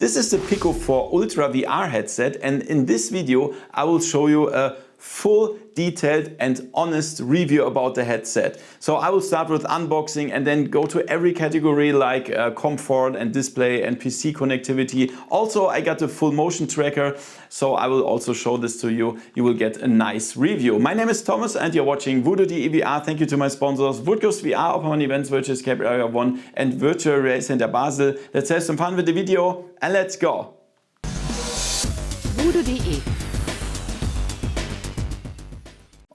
This is the Pico 4 Ultra VR headset, and in this video I will show you a full, detailed and honest review about the headset. So I will start with unboxing and then go to every category like comfort and display and PC connectivity. Also, I got a full motion tracker, so I will also show this to you. You will get a nice review. My name is Thomas and you're watching VoodooDE VR. Thank you to my sponsors Woodghost VR, Open Events, Virtual Escape Area 1 and Virtual Race Center Basel. Let's have some fun with the video and let's go! VoodooDE.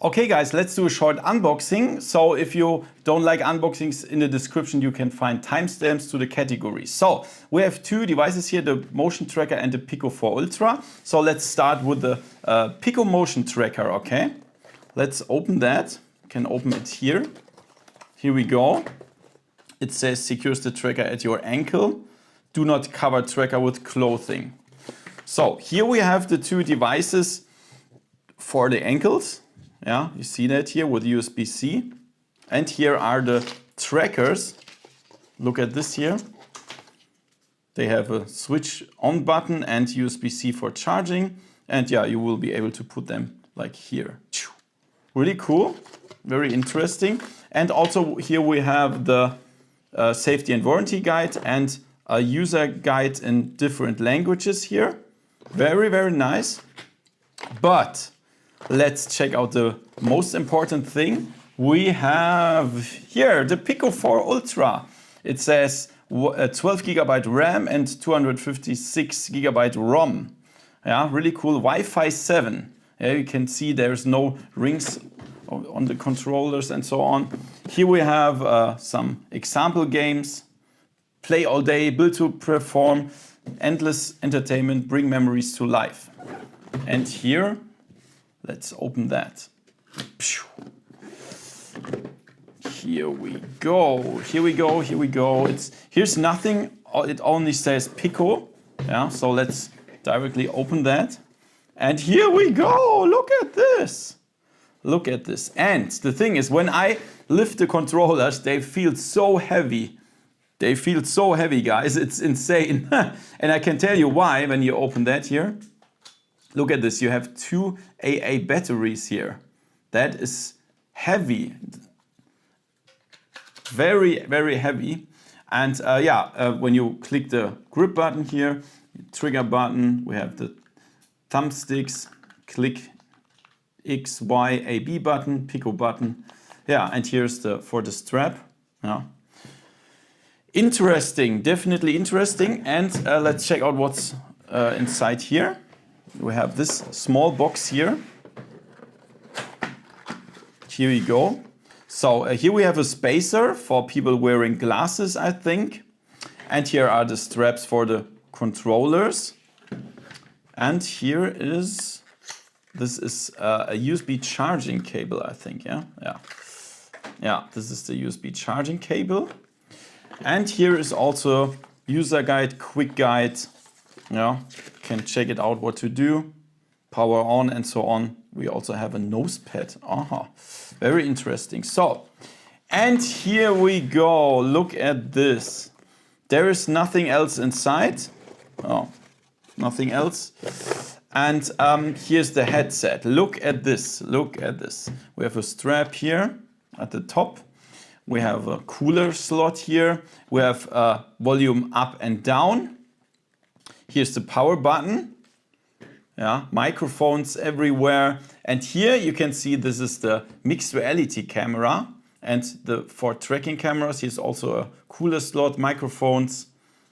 Okay guys, let's do a short unboxing. So if you don't like unboxings, in the description you can find timestamps to the categories. So we have two devices here, the motion tracker and the Pico 4 Ultra. So let's start with the Pico motion tracker, okay? Let's open that. You can open it here. Here we go. It says secures the tracker at your ankle. Do not cover tracker with clothing. So here we have the two devices for the ankles. Yeah, you see that here with USB-C. And here are the trackers. Look at this here. They have a switch on button and USB-C for charging. And yeah, you will be able to put them like here. Really cool, very interesting. And also here we have the safety and warranty guide and a user guide in different languages here. Very, very nice. But let's check out the most important thing. We have here the Pico 4 Ultra. It says 12 GB RAM and 256 GB ROM. Yeah, really cool. Wi-Fi 7. Yeah, you can see there's no rings on the controllers and so on. Here we have some example games. Play all day, build to perform, endless entertainment, bring memories to life. And here, let's open that. Here we go. Here we go. Here we go. Here's nothing. It only says Pico. Yeah. So let's directly open that. And here we go. Look at this. Look at this. And the thing is, when I lift the controllers, they feel so heavy. They feel so heavy, guys. It's insane. And I can tell you why when you open that here. Look at this, you have two AA batteries here. That is heavy. Very, very heavy. And when you click the grip button here, trigger button, we have the thumbsticks, click X, Y, A, B button, Pico button. Yeah, and here's for the strap. Yeah. Interesting, definitely interesting. And let's check out what's inside here. We have this small box here. Here we go. So here we have a spacer for people wearing glasses, I think. And here are the straps for the controllers. And here is, this is a USB charging cable, I think, yeah? Yeah, this is the USB charging cable. And here is also user guide, quick guide. Yeah, can check it out what to do, power on and so on. We also have a nose pad. Aha, very interesting. So, and here we go. Look at this. There is nothing else inside. Oh, nothing else. And here's the headset. Look at this. Look at this. We have a strap here at the top. We have a cooler slot here. We have volume up and down. Here's the power button. Yeah, microphones everywhere. And here you can see this is the mixed reality camera. And for tracking cameras, here's also a cooler slot, microphones.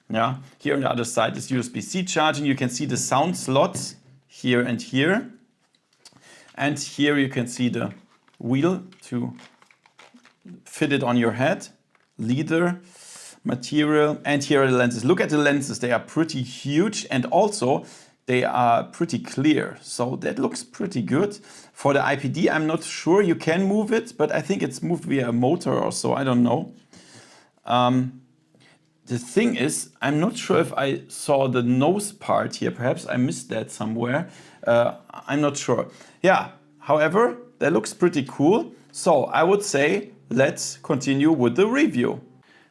Yeah, here on the other side is USB-C charging. You can see the sound slots here and here. And here you can see the wheel to fit it on your head. Leather material. And here are the lenses. Look at the lenses. They are pretty huge and also they are pretty clear. So that looks pretty good. For the IPD, I'm not sure. You can move it, but I think it's moved via a motor or so. I don't know. The thing is, I'm not sure if I saw the nose part here. Perhaps I missed that somewhere. I'm not sure. Yeah, however, that looks pretty cool. So I would say, let's continue with the review.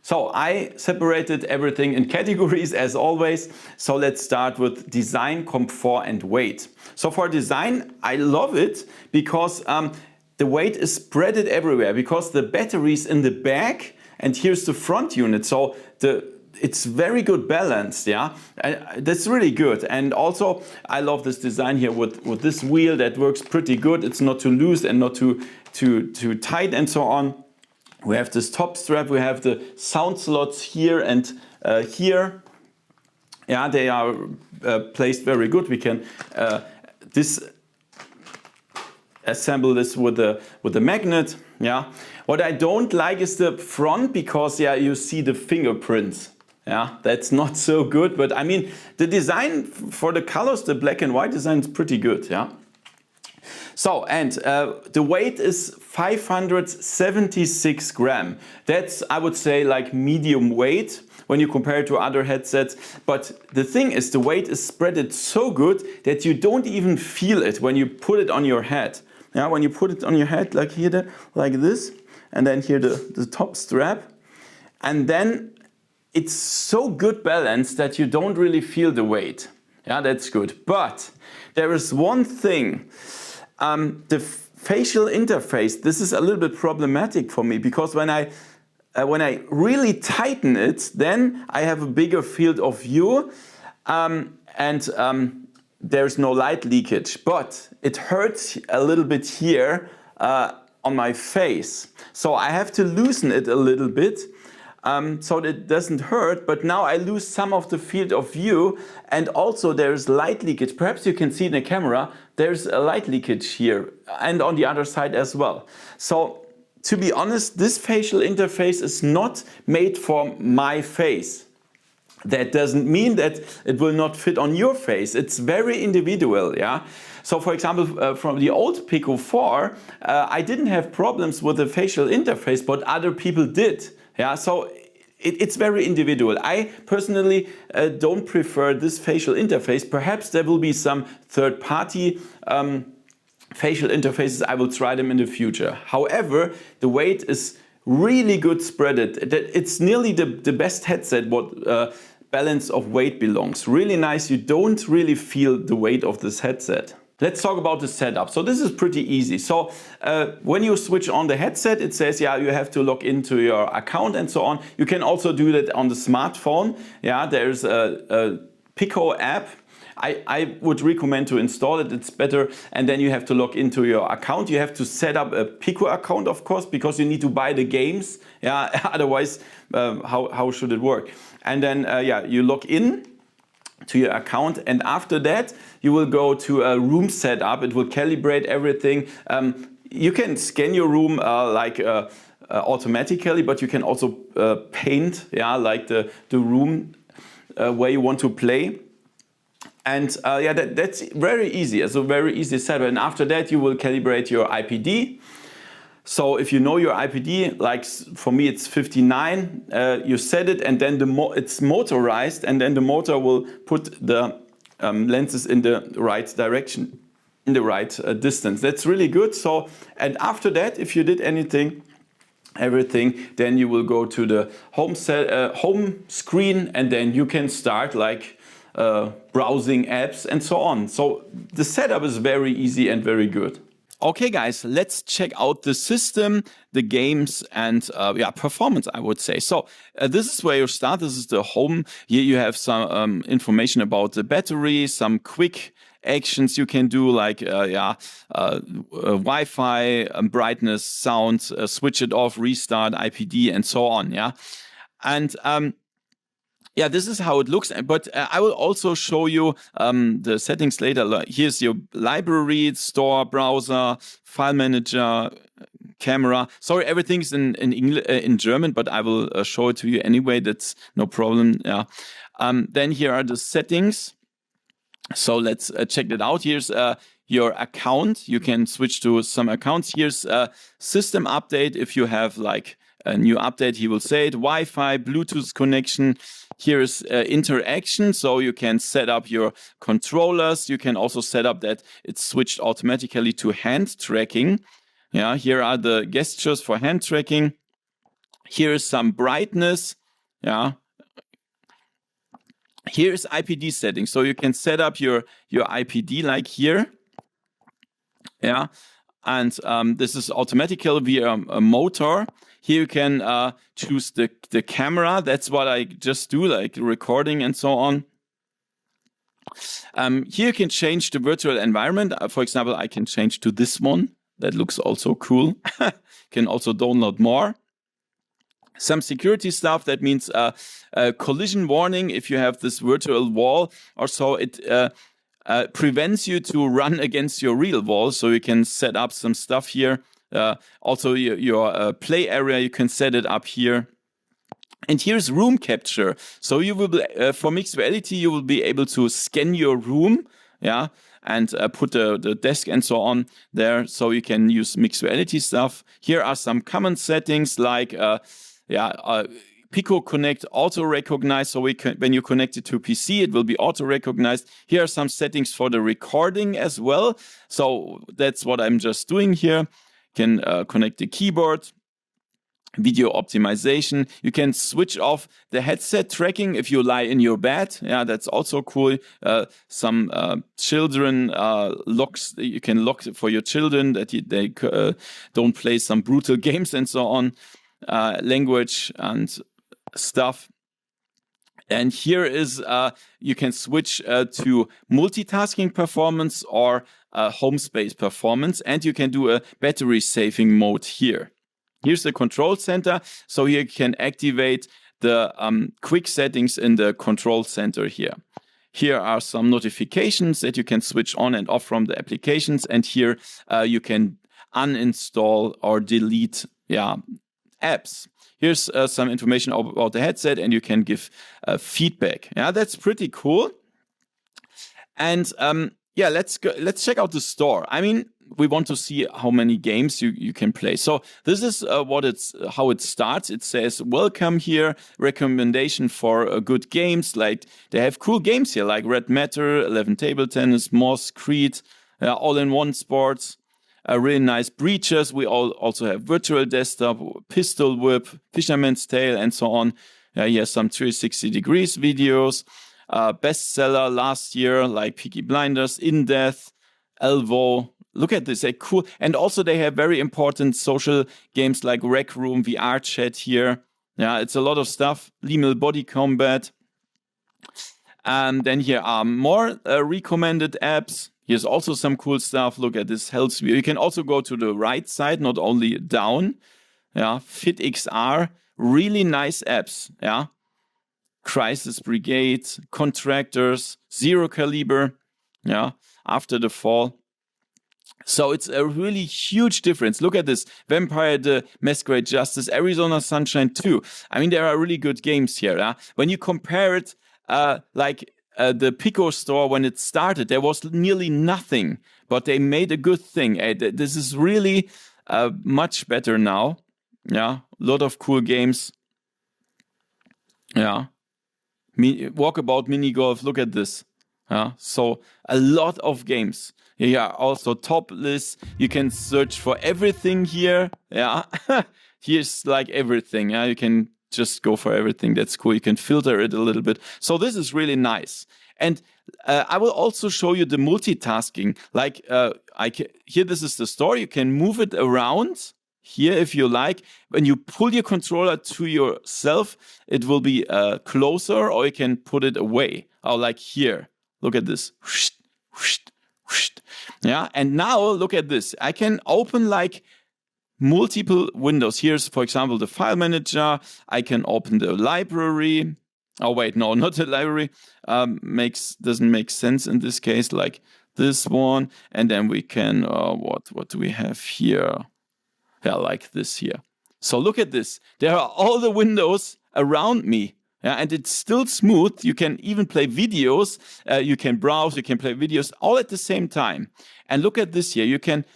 So I separated everything in categories as always. So let's start with design, comfort and weight. So for design, I love it because the weight is spreaded everywhere because the battery is in the back and here's the front unit. So it's very good balanced, yeah. That's really good. And also I love this design here with this wheel that works pretty good. It's not too loose and not too tight and so on. We have this top strap, we have the sound slots here and here. Yeah, they are placed very good. We can assemble this with the magnet. Yeah. What I don't like is the front because yeah, you see the fingerprints. Yeah, that's not so good. But I mean, the design for the colors, the black and white design is pretty good. Yeah. So, and the weight is 576 grams. That's, I would say, like medium weight when you compare it to other headsets. But the thing is, the weight is spreaded so good that you don't even feel it when you put it on your head. Yeah, when you put it on your head, like here, like this, and then here the top strap. And then it's so good balanced that you don't really feel the weight. Yeah, that's good. But there is one thing. The facial interface, this is a little bit problematic for me because when I really tighten it, then I have a bigger field of view and there's no light leakage. But it hurts a little bit here on my face. So I have to loosen it a little bit. So that it doesn't hurt, but now I lose some of the field of view and also there's light leakage. Perhaps you can see in the camera, there's a light leakage here and on the other side as well. So to be honest, this facial interface is not made for my face. That doesn't mean that it will not fit on your face. It's very individual, yeah. So for example, from the old Pico 4, I didn't have problems with the facial interface, but other people did. Yeah, so it's very individual. I personally don't prefer this facial interface. Perhaps there will be some third-party facial interfaces. I will try them in the future. However, the weight is really good spreaded. It's nearly the best headset what balance of weight belongs. Really nice. You don't really feel the weight of this headset. Let's talk about the setup. So this is pretty easy. So when you switch on the headset, it says, yeah, you have to log into your account and so on. You can also do that on the smartphone. Yeah, there's a Pico app. I would recommend to install it. It's better. And then you have to log into your account. You have to set up a Pico account, of course, because you need to buy the games. Yeah, otherwise, how should it work? And then, yeah, you log in to your account, and after that you will go to a room setup. It will calibrate everything. You can scan your room automatically, but you can also paint, yeah, like the room where you want to play. And yeah, that's very easy. It's a very easy setup. And after that, you will calibrate your IPD. So if you know your IPD, like for me it's 59, you set it and then it's motorized and then the motor will put the lenses in the right direction, in the right distance. That's really good. So, and after that, if you did everything, then you will go to the home screen and then you can start like browsing apps and so on. So the setup is very easy and very good. Okay, guys, let's check out the system, the games, and yeah, performance, I would say. So this is where you start. This is the home. Here you have some information about the battery, some quick actions you can do, like Wi-Fi, brightness, sound, switch it off, restart, IPD, and so on. Yeah, and yeah, this is how it looks, but I will also show you the settings later. Here's your library, store, browser, file manager, camera. Sorry, everything's in German, but I will show it to you anyway. That's no problem. Yeah. Then here are the settings. So let's check that out. Here's your account. You can switch to some accounts. Here's system update. If you have like a new update, he will say it. Wi-Fi, Bluetooth connection. Here is interaction, so you can set up your controllers. You can also set up that it's switched automatically to hand tracking. Yeah, here are the gestures for hand tracking. Here is some brightness. Yeah. Here is IPD settings. So you can set up your IPD like here. Yeah. And this is automatical via a motor. Here you can choose the camera. That's what I just do, like recording and so on. Here you can change the virtual environment. For example, I can change to this one. That looks also cool. Can also download more. Some security stuff, that means collision warning. If you have this virtual wall or so, it prevents you to run against your real wall. So you can set up some stuff here. Also your play area, you can set it up here. And here's room capture. So you will be, for mixed reality, you will be able to scan your room, yeah, and put the desk and so on there. So you can use mixed reality stuff. Here are some common settings like, Pico Connect auto recognize. So when you connect it to PC, it will be auto recognized. Here are some settings for the recording as well. So that's what I'm just doing here. Can connect the keyboard. Video optimization. You can switch off the headset tracking if you lie in your bed. Yeah, that's also cool. Some children locks. You can lock for your children that they don't play some brutal games and so on. Language and stuff. And here is you can switch to multitasking performance or home space performance, and you can do a battery saving mode here. Here's the control center. So here you can activate the quick settings in the control center here. Here are some notifications that you can switch on and off from the applications. And here you can uninstall or delete apps. Here's some information about the headset, and you can give feedback. Yeah, that's pretty cool. And let's check out the store. I mean, we want to see how many games you can play. So this is how it starts. It says, welcome here, recommendation for good games. Like they have cool games here, like Red Matter, 11 Table Tennis, Moss, Creed, all-in-one sports, really nice breaches. We also have virtual desktop, pistol whip, fisherman's tale, and so on. Here's some 360 degrees videos. Bestseller last year, like Peaky Blinders, In Death, Elvo. Look at this, they're cool. And also they have very important social games like Rec Room, VR Chat here. Yeah, it's a lot of stuff. Liminal Body Combat. And then here are more recommended apps. Here's also some cool stuff. Look at this health view. You can also go to the right side, not only down. Yeah, FitXR, really nice apps. Yeah, Crisis Brigade, Contractors, Zero Caliber. Yeah, After the Fall. So it's a really huge difference. Look at this. Vampire the Masquerade Justice, Arizona Sunshine 2. I mean, there are really good games here. Yeah? When you compare it, the Pico store, when it started, there was nearly nothing, but they made a good thing. This is really much better now. Yeah, a lot of cool games. Yeah. Walkabout Mini Golf. Look at this. Yeah, so a lot of games. Yeah, also top list. You can search for everything here. Yeah, here's like everything. Yeah, you can just go for everything. That's cool. You can filter it a little bit. So this is really nice. And I will also show you the multitasking. Like here, this is the store. You can move it around here if you like. When you pull your controller to yourself, it will be closer, or you can put it away. Or like here. Look at this. Yeah, and now look at this. I can open like multiple windows. Here's, for example, the file manager. I can open the library. Oh wait, no, not the library. Doesn't make sense in this case. Like this one, and then we can what do we have here? Yeah, like this here. So look at this. There are all the windows around me. Yeah, and it's still smooth. You can even play videos. You can browse. You can play videos all at the same time. And look at this here. You can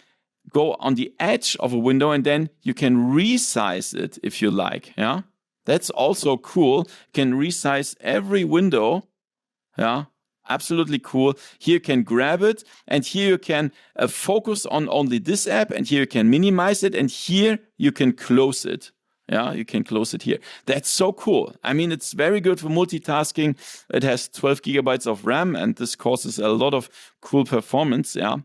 go on the edge of a window, and then you can resize it if you like. Yeah, that's also cool. You can resize every window. Yeah, absolutely cool. Here you can grab it, and here you can focus on only this app, and here you can minimize it, and here you can close it. Yeah, you can close it here. That's so cool. I mean, it's very good for multitasking. It has 12 gigabytes of RAM, and this causes a lot of cool performance. Yeah.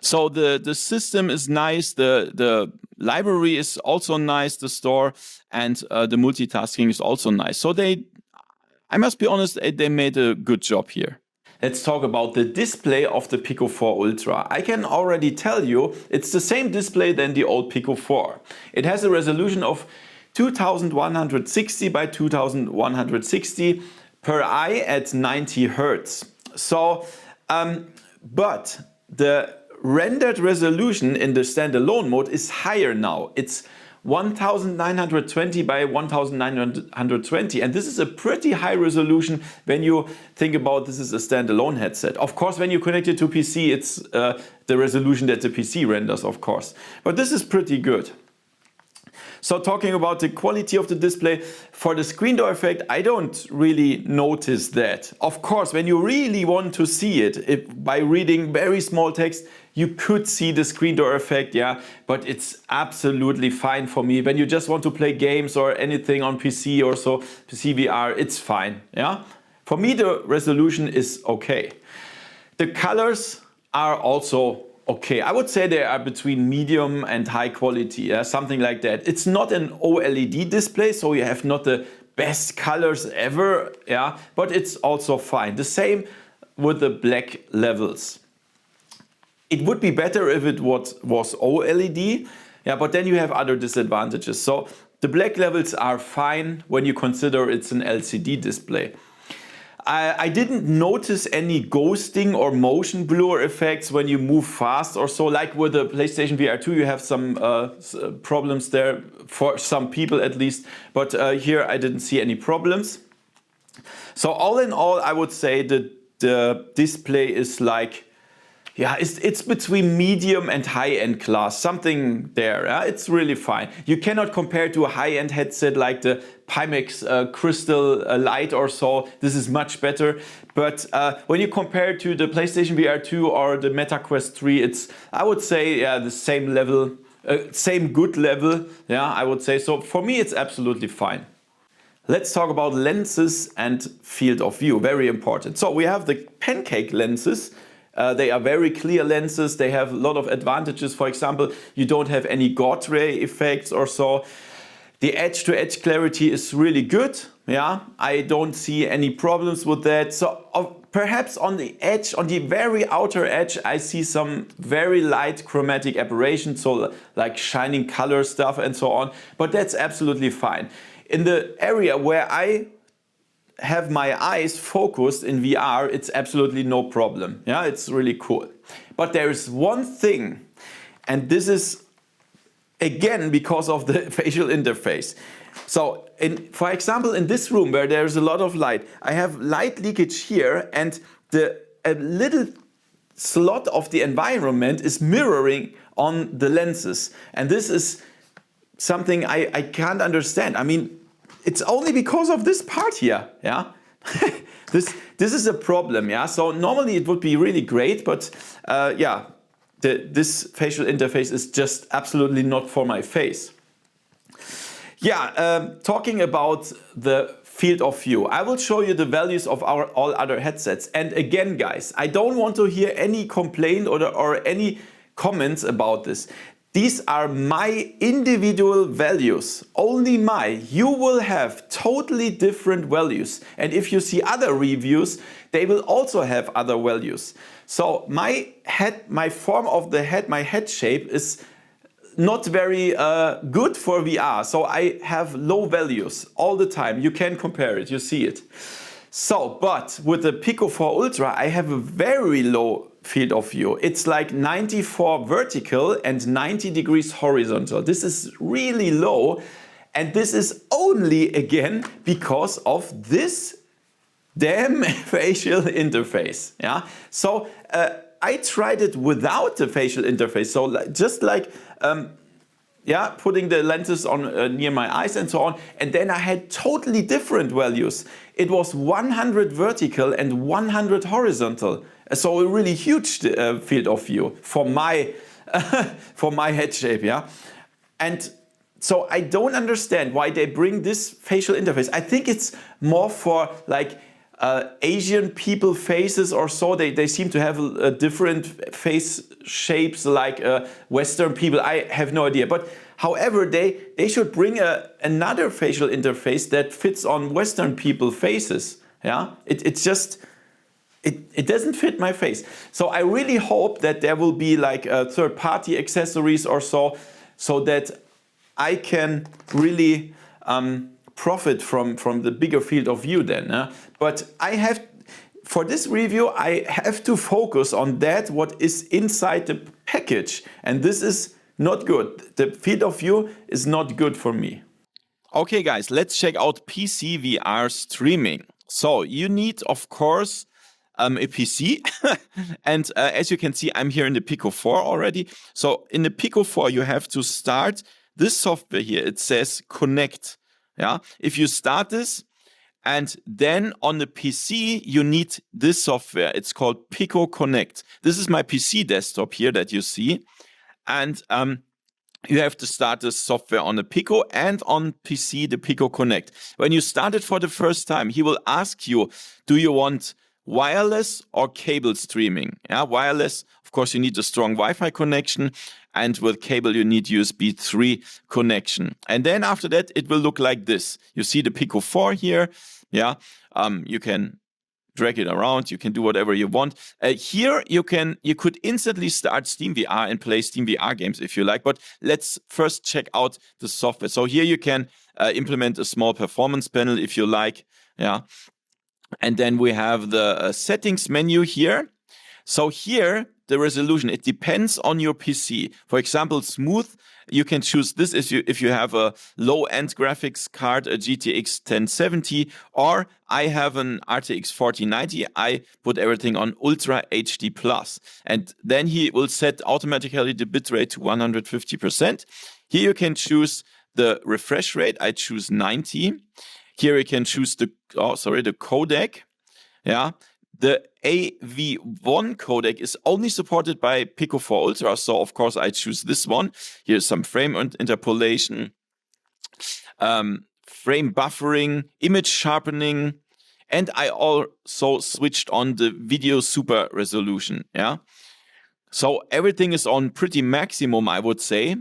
So the system is nice. The library is also nice. The store and the multitasking is also nice. So I must be honest, they made a good job here. Let's talk about the display of the Pico 4 Ultra. I can already tell you it's the same display than the old Pico 4. It has a resolution of 2160 by 2160 per eye at 90 Hertz. So, but the rendered resolution in the standalone mode is higher now. It's 1920 by 1920, and this is a pretty high resolution when you think about this is a standalone headset. Of course, when you connect it to PC, it's the resolution that the PC renders, of course. But this is pretty good. So talking about the quality of the display, for the screen door effect, I don't really notice that. Of course, when you really want to see it, by reading very small text, you could see the screen door effect, yeah, but it's absolutely fine for me. When you just want to play games or anything on PC or so, psvr, it's fine, yeah. For me, the resolution is okay. The colors are also okay. I would say they are between medium and high quality, yeah, something like that. It's not an OLED display, so you have not the best colors ever, yeah, but it's also fine. The same with the black levels. It would be better if it was OLED, yeah, but then you have other disadvantages. So the black levels are fine when you consider it's an LCD display. I didn't notice any ghosting or motion blur effects when you move fast or so. Like with the PlayStation VR 2, you have some problems there, for some people at least. But here I didn't see any problems. So all in all, I would say that the display is like, yeah, it's between medium and high-end class, something there. Yeah? It's really fine. You cannot compare to a high-end headset like the Pimax Crystal Lite or so. This is much better. But when you compare to the PlayStation VR 2 or the Meta Quest 3, it's, I would say, yeah, the same level, same good level. Yeah, I would say. So for me, it's absolutely fine. Let's talk about lenses and field of view. Very important. So we have the pancake lenses. They are very clear lenses. They have a lot of advantages. For example, you don't have any God ray effects or so. The edge-to-edge clarity is really good. Yeah, I don't see any problems with that. So perhaps on the edge, on the very outer edge, I see some very light chromatic aberration, so like shining color stuff and so on. But that's absolutely fine. In the area where I have my eyes focused in VR, it's absolutely no problem. Yeah, it's really cool. But there is one thing, and this is again because of the facial interface. So for example, in this room where there's a lot of light, I have light leakage here, and a little slot of the environment is mirroring on the lenses. And this is something I can't understand. I mean, it's only because of this part here, yeah. This is a problem, yeah. So normally it would be really great, but yeah, this facial interface is just absolutely not for my face. Yeah, talking about the field of view, I will show you the values of all other headsets. And again, guys, I don't want to hear any complaint or any comments about this. These are my individual values, only my. You will have totally different values. And if you see other reviews, they will also have other values. So my form of the head, my head shape is not very good for VR. So I have low values all the time. You can compare it, you see it. So, but with the Pico 4 Ultra, I have a very low field of view. It's like 94 vertical and 90 degrees horizontal. This is really low, and this is only again because of this damn facial interface. Yeah. So I tried it without the facial interface. So just like yeah, putting the lenses on near my eyes and so on, and then I had totally different values. It was 100 vertical and 100 horizontal. So a really huge field of view for my for my head shape, yeah. And So I don't understand why they bring this facial interface. I think it's more for like Asian people faces or so. They seem to have a different face shapes like Western people. I have no idea. But however, they should bring another facial interface that fits on Western people faces. Yeah, it's just. It doesn't fit my face. So I really hope that there will be like third-party accessories or so that I can really profit from the bigger field of view then. But for this review, I have to focus on that, what is inside the package. And this is not good. The field of view is not good for me. Okay, guys, let's check out psvr streaming. So you need, of course, a PC. And as you can see, I'm here in the Pico 4 already. So in the Pico 4, you have to start this software here. It says connect. Yeah. If you start this, and then on the PC, you need this software. It's called Pico Connect. This is my PC desktop here that you see. And you have to start this software on the Pico and on PC, the Pico Connect. When you start it for the first time, he will ask you, do you want wireless or cable streaming? Yeah, wireless, of course, you need a strong Wi-Fi connection, and with cable, you need USB 3 connection. And then after that, it will look like this. You see the Pico 4 here. Yeah, you can drag it around. You can do whatever you want. Here, you could instantly start SteamVR and play SteamVR games if you like. But let's first check out the software. So here you can implement a small performance panel if you like. Yeah. And then we have the settings menu here. So here, the resolution, it depends on your PC. For example, smooth, you can choose this if you have a low-end graphics card, a GTX 1070, or I have an RTX 4090. I put everything on Ultra HD+. And then he will set automatically the bitrate to 150%. Here you can choose the refresh rate. I choose 90. Here you can choose the codec. Yeah. The AV1 codec is only supported by Pico 4 Ultra, so of course I choose this one. Here's some frame interpolation, frame buffering, image sharpening, and I also switched on the video super resolution. Yeah, so everything is on pretty maximum, I would say.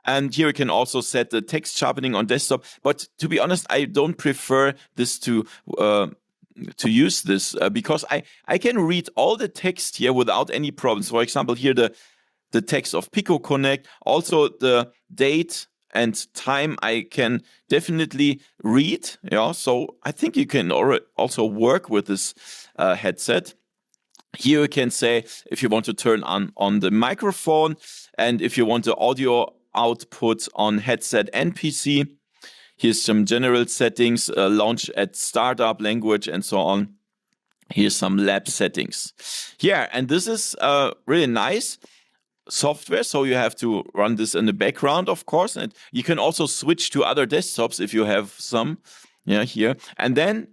And here you can also set the text sharpening on desktop. But to be honest, I don't prefer this to use this because I can read all the text here without any problems. For example, here the text of Pico Connect, also the date and time I can definitely read. Yeah, so I think you can also work with this headset. Here you can say if you want to turn on the microphone and if you want the audio output on headset and PC. Here's some general settings, launch at startup, language, and so on. Here's some lab settings. Yeah, and this is really nice software. So you have to run this in the background, of course. And you can also switch to other desktops if you have some. Yeah, here. And then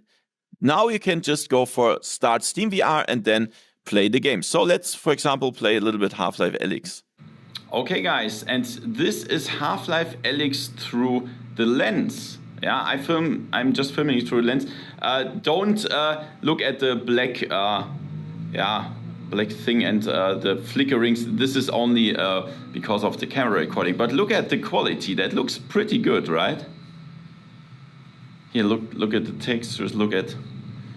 now you can just go for start SteamVR and then play the game. So let's, for example, play a little bit Half-Life Alyx. Okay, guys, and this is Half-Life Alyx through the lens. Yeah, I'm just filming it through the lens. Don't look at the black, black thing and the flickerings. This is only because of the camera recording. But look at the quality. That looks pretty good, right? Here, look at the textures. Look at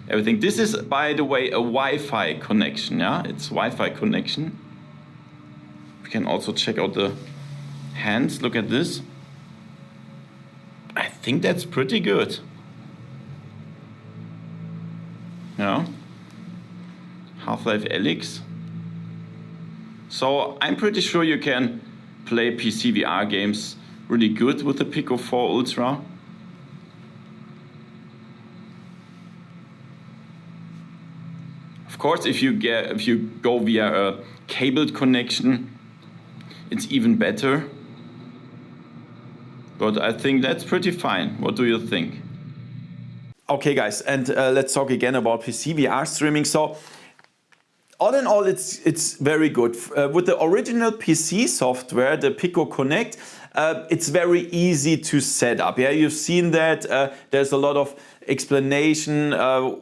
everything. This is, by the way, a Wi-Fi connection. Yeah, it's Wi-Fi connection. We can also check out the hands. Look at this. I think that's pretty good. Yeah. Half-Life Alyx. So I'm pretty sure you can play PC VR games really good with the Pico 4 Ultra. Of course, if you go via a cabled connection, it's even better. But I think that's pretty fine. What do you think? Okay, guys, and let's talk again about PC VR streaming. So, all in all, it's very good. With the original PC software, the Pico Connect, it's very easy to set up. Yeah, you've seen that. There's a lot of explanation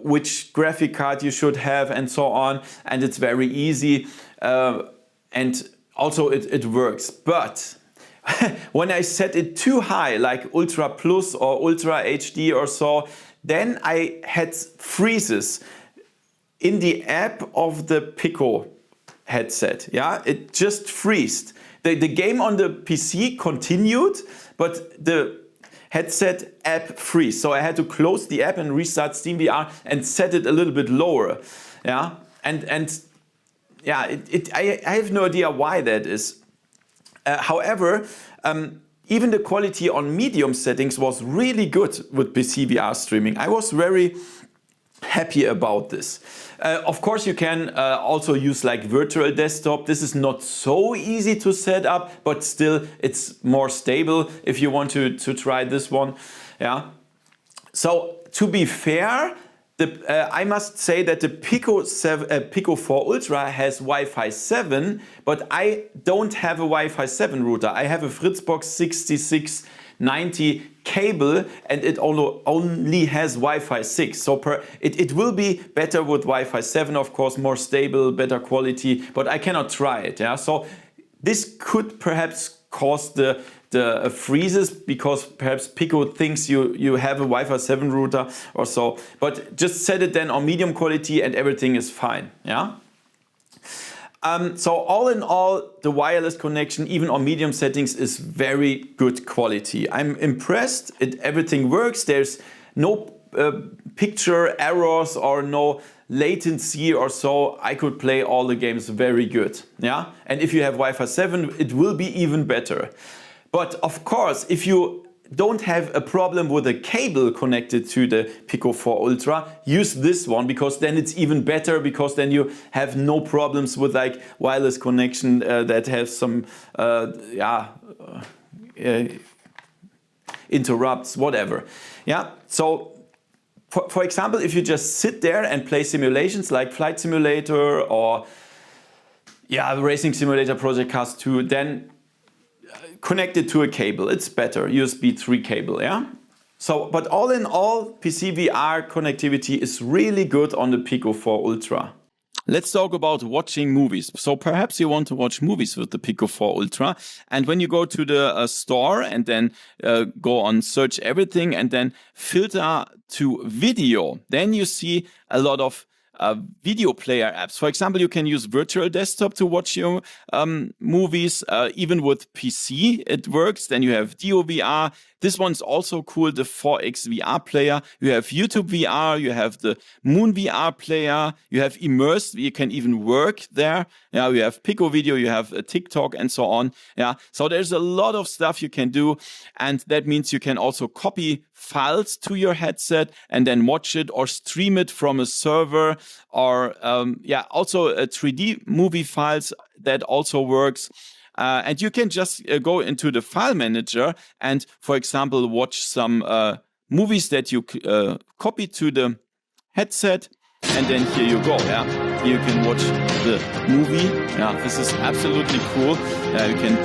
which graphic card you should have and so on, and it's very easy, and also it works. But when I set it too high, like Ultra Plus or Ultra HD or so, then I had freezes in the app of the Pico headset. Yeah, it just freezed. The game on the PC continued, but the headset app freeze. So I had to close the app and restart SteamVR and set it a little bit lower. Yeah, and yeah, I have no idea why that is. However, even the quality on medium settings was really good with psvr streaming. I was very happy about this. Of course, you can also use like virtual desktop. This is not so easy to set up, but still it's more stable if you want to try this one. Yeah. So to be fair, I must say that the Pico 4 Ultra has Wi-Fi 7, but I don't have a Wi-Fi 7 router. I have a Fritzbox 6690 cable, and it only has Wi-Fi 6. So it will be better with Wi-Fi 7, of course, more stable, better quality, but I cannot try it. Yeah? So this could perhaps cause the freezes, because perhaps Pico thinks you have a Wi-Fi 7 router or so. But just set it then on medium quality and everything is fine. Yeah. So all in all, the wireless connection, even on medium settings, is very good quality. I'm impressed. Everything works. There's no picture errors or no latency or so. I could play all the games very good. Yeah. And if you have Wi-Fi 7, it will be even better. But of course, if you don't have a problem with a cable connected to the Pico 4 Ultra, use this one, because then it's even better, because then you have no problems with like wireless connection that has some interrupts, whatever. Yeah. So for example, if you just sit there and play simulations like Flight Simulator or Racing Simulator Project Cars 2, then connected to a cable, it's better, USB 3 cable, yeah? So, but all in all, psvr connectivity is really good on the Pico 4 Ultra. Let's talk about watching movies. So perhaps you want to watch movies with the Pico 4 Ultra, and when you go to the store and then go on search everything and then filter to video, then you see a lot of video player apps. For example, you can use virtual desktop to watch your movies. Even with PC, it works. Then you have DOVR. This one's also cool, the 4X VR player. You have YouTube VR. You have the Moon VR player. You have Immersed. You can even work there. Yeah, you have Pico Video. You have TikTok and so on. Yeah, so there's a lot of stuff you can do, and that means you can also copy files to your headset and then watch it or stream it from a server, or also 3D movie files. That also works. And you can just go into the file manager and, for example, watch some movies that you copy to the headset, and then here you go. Yeah, you can watch the movie. Yeah, this is absolutely cool. You can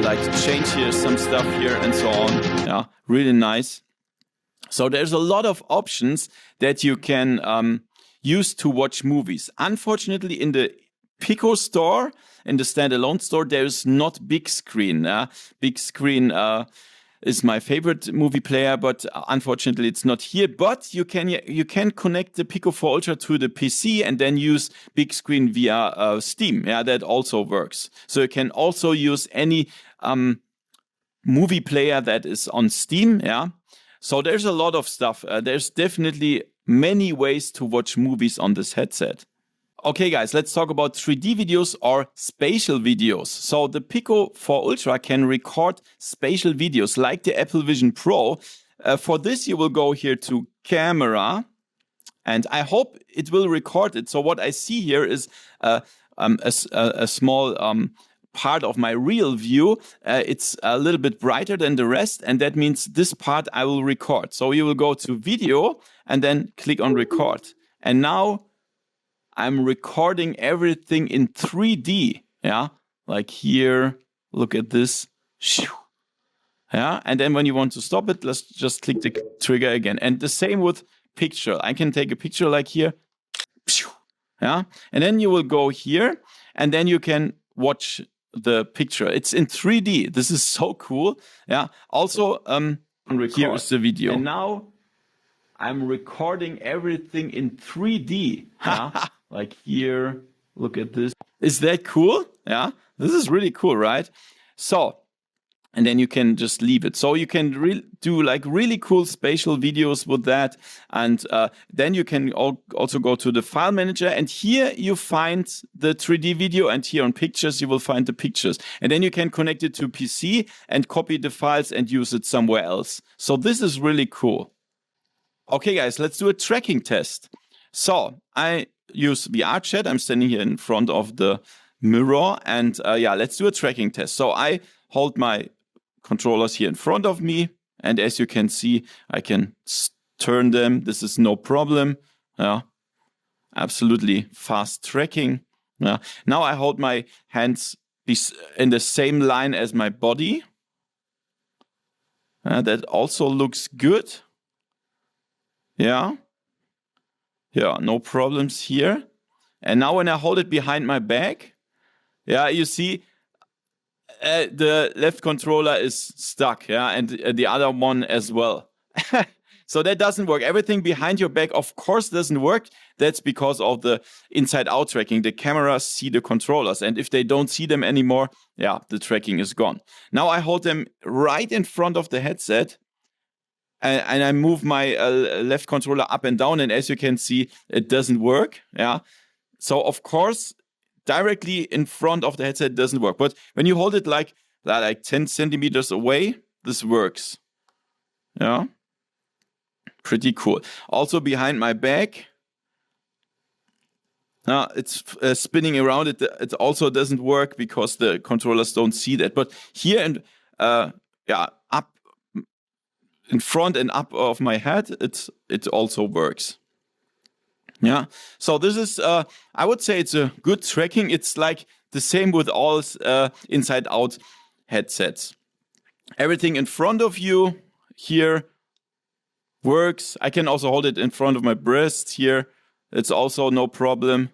like change here some stuff here and so on. Yeah, really nice. So there's a lot of options that you can use to watch movies. Unfortunately, in the Pico store, in the standalone store, there's not big screen. Big screen is my favorite movie player, but unfortunately it's not here. But you can connect the Pico 4 Ultra to the PC and then use big screen via Steam. Yeah, that also works. So you can also use any movie player that is on Steam. Yeah. So there's a lot of stuff. There's definitely many ways to watch movies on this headset. Okay guys, let's talk about 3D videos or spatial videos. So the Pico 4 Ultra can record spatial videos like the Apple Vision Pro. For this you will go here to camera, and I hope it will record it. So what I see here is a small part of my real view. It's a little bit brighter than the rest, and that means this part I will record. So you will go to video and then click on record. And now I'm recording everything in 3D. Yeah, like here, look at this. Yeah, and then when you want to stop it, let's just click the trigger again. And the same with picture. I can take a picture like here. Yeah, and then you will go here, and then you can watch the picture. It's in 3D. This is so cool. Yeah. Also, here is the video. And now I'm recording everything in 3D. Yeah? Like here, look at this. Is that cool? Yeah, this is really cool, right? So, and then you can just leave it. So you can do like really cool spatial videos with that. And then you can also go to the file manager, and here you find the 3D video, and here on pictures, you will find the pictures. And then you can connect it to PC and copy the files and use it somewhere else. So this is really cool. Okay, guys, let's do a tracking test. So I use VR chat. I'm standing here in front of the mirror, and yeah, let's do a tracking test. So I hold my controllers here in front of me, and as you can see, I can turn them. This is no problem. Yeah, absolutely fast tracking. Yeah. Now I hold my hands in the same line as my body. That also looks good. Yeah. Yeah, no problems here. And now when I hold it behind my back, yeah, you see, the left controller is stuck, yeah, and the other one as well. So that doesn't work. Everything behind your back, of course, doesn't work. That's because of the inside-out tracking. The cameras see the controllers, and if they don't see them anymore, yeah, the tracking is gone. Now I hold them right in front of the headset, and I move my left controller up and down, and as you can see, it doesn't work, yeah. So, of course, directly in front of the headset doesn't work. But when you hold it like 10 centimeters away, this works. Yeah. Pretty cool. Also behind my back, it's spinning around. It also doesn't work because the controllers don't see that. But here and yeah, up in front and up of my head, it also works. Yeah, so this is, I would say it's a good tracking. It's like the same with all inside-out headsets. Everything in front of you here works. I can also hold it in front of my breast here. It's also no problem.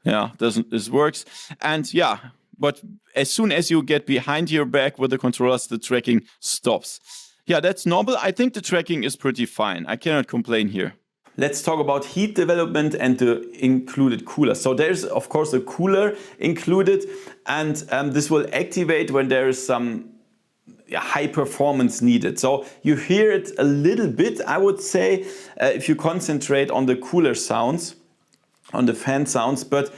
Yeah, this works. And yeah, but as soon as you get behind your back with the controllers, the tracking stops. Yeah, that's normal. I think the tracking is pretty fine. I cannot complain here. Let's talk about heat development and the included cooler. So there's of course a cooler included, and this will activate when there is some high performance needed. So you hear it a little bit, I would say, if you concentrate on the cooler sounds, on the fan sounds. But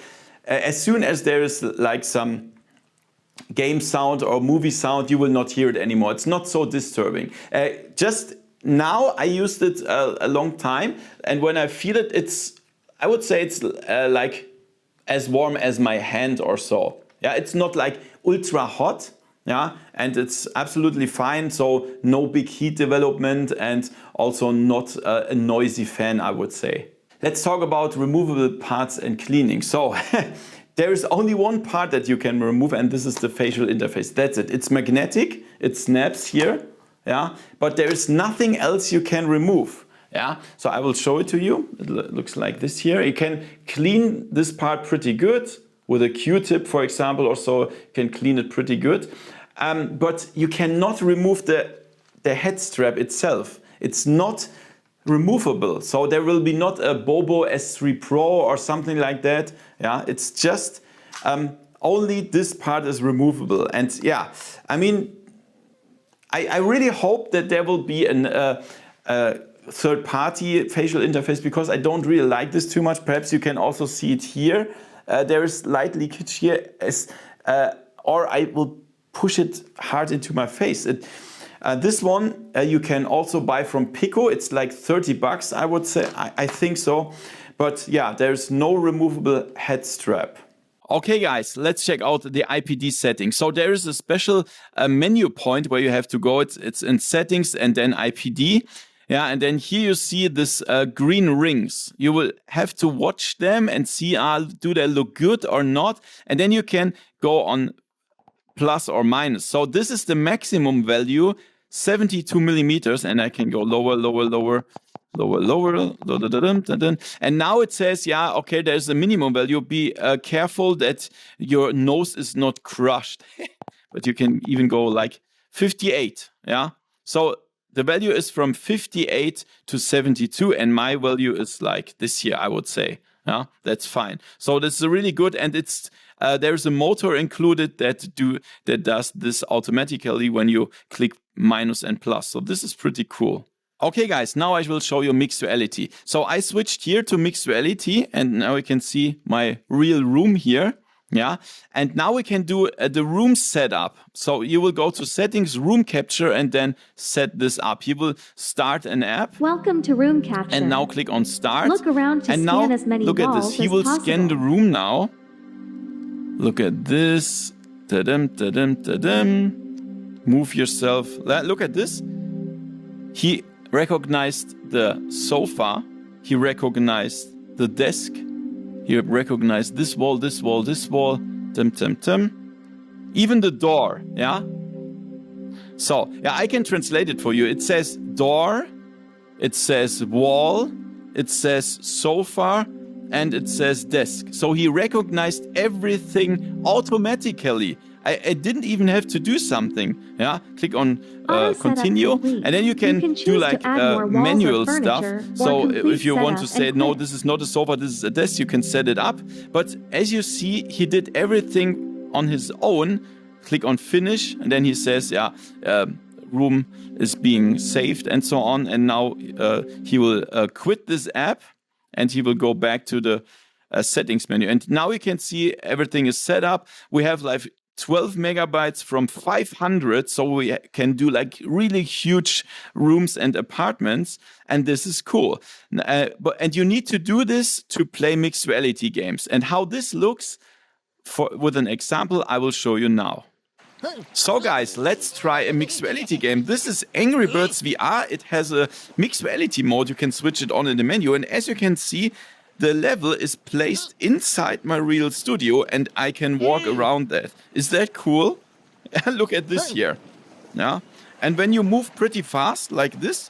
as soon as there is like some game sound or movie sound, you will not hear it anymore. It's not so disturbing. Just now I used it a long time, and when I feel it, I would say it's like as warm as my hand or so. Yeah, it's not like ultra hot. Yeah, and it's absolutely fine. So no big heat development, and also not a noisy fan, I would say. Let's talk about removable parts and cleaning. So there is only one part that you can remove, and this is the facial interface. That's it. It's magnetic. It snaps here. Yeah, but there is nothing else you can remove. Yeah, so I will show it to you. It looks like this here. You can clean this part pretty good with a Q-tip, for example, or so. You can clean it pretty good, but you cannot remove the head strap itself. It's not removable, so there will be not a Bobo S3 Pro or something like that. Yeah, it's just only this part is removable, and yeah, I mean, I really hope that there will be a third-party facial interface, because I don't really like this too much. Perhaps you can also see it here. There is light leakage here, or I will push it hard into my face. This one you can also buy from Pico. It's like 30 bucks, I would say. I think so. But yeah, there's no removable head strap. Okay guys, let's check out the IPD settings. So there is a special menu point where you have to go. It's in settings and then IPD. Yeah, and then here you see this green rings. You will have to watch them and see, do they look good or not? And then you can go on plus or minus. So this is the maximum value, 72 millimeters, and I can go lower, lower, lower, lower, lower, and now it says, yeah, okay, there's a minimum value. Be careful that your nose is not crushed. But you can even go like 58, yeah? So the value is from 58 to 72, and my value is like this here, I would say. Yeah, that's fine. So this is really good, and it's there's a motor included that does this automatically when you click minus and plus. So this is pretty cool. Okay, guys, now I will show you mixed reality. So I switched here to mixed reality, and now you can see my real room here. Yeah, and now we can do the room setup. So you will go to settings, room capture, and then set this up. You will start an app. Welcome to room capture. And now click on start. Look around to and scan now as many look at walls this. He as will possible. scan the room now. Look at this. Ta-dum, ta-dum, ta-dum. Move yourself. Look at this. He recognized the sofa. He recognized the desk. You recognize this wall, this wall, this wall, even the door, yeah? So, yeah, I can translate it for you. It says door, it says wall, it says sofa, and it says desk. So he recognized everything automatically. I didn't even have to do something. Yeah, click on continue, and then you can do like manual stuff. So if you want to say, no, this is not a sofa, this is a desk, you can set it up. But as you see, he did everything on his own. Click on finish, and then he says, yeah, room is being saved and so on. And now he will quit this app, and he will go back to the settings menu. And now you can see everything is set up. We have like 12 megabytes from 500, so we can do like really huge rooms and apartments, and this is cool. And you need to do this to play mixed reality games. And how this looks with an example, I will show you now. So guys, let's try a mixed reality game. This is Angry Birds VR. It has a mixed reality mode. You can switch it on in the menu, and as you can see, the level is placed inside my real studio, and I can walk around that. Is that cool? Look at this here. Yeah. And when you move pretty fast like this,